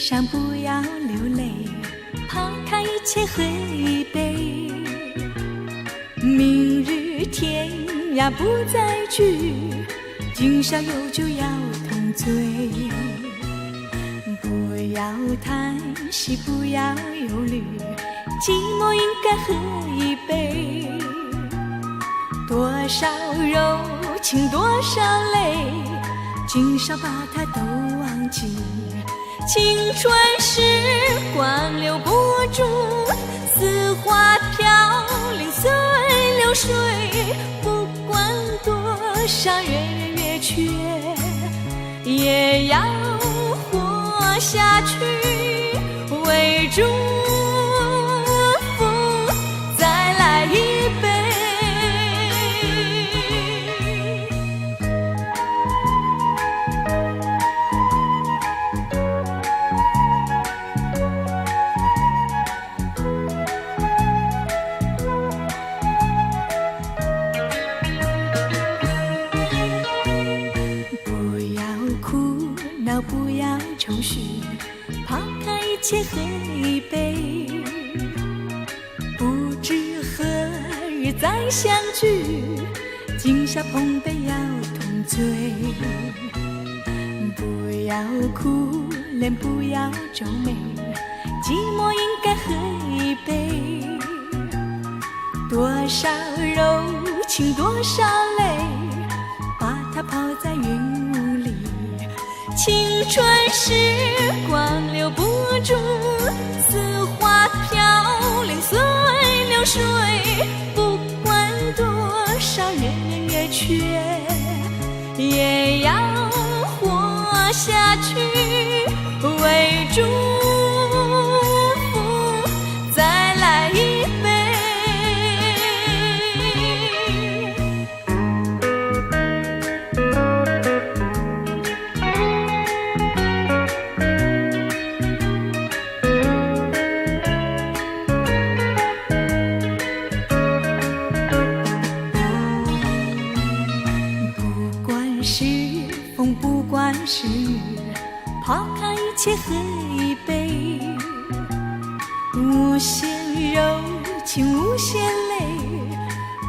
上不要流泪，抛开一切黑背。明日天涯不再聚，今宵有酒要同醉。不要叹息，不要忧虑，寂寞应该喝一杯。多少柔情多少泪，今宵把它都忘记。青春时光留不住，似花飘零随流水。不管多少月圆月缺，也要活下去，为祝福再来一杯。不要愁绪，抛开一切黑背。不知何日再相聚，今宵碰杯要同醉。不要哭脸，不要皱眉，寂寞应该喝一杯。多少柔情多少泪，把它抛在云雾里。青春时光留不住，似花飘零随流水。不管多少月圆月缺，也要活下去，为祝福再来一杯。不管是雨，抛开一切黑背。无限柔情无限泪，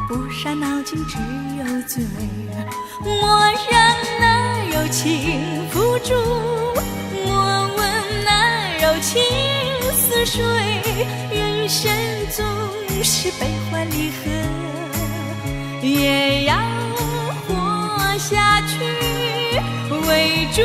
不伤脑筋只有醉。莫让那柔情付诸，莫问那柔情似水。人生总是悲欢离合，也要活下去，为祝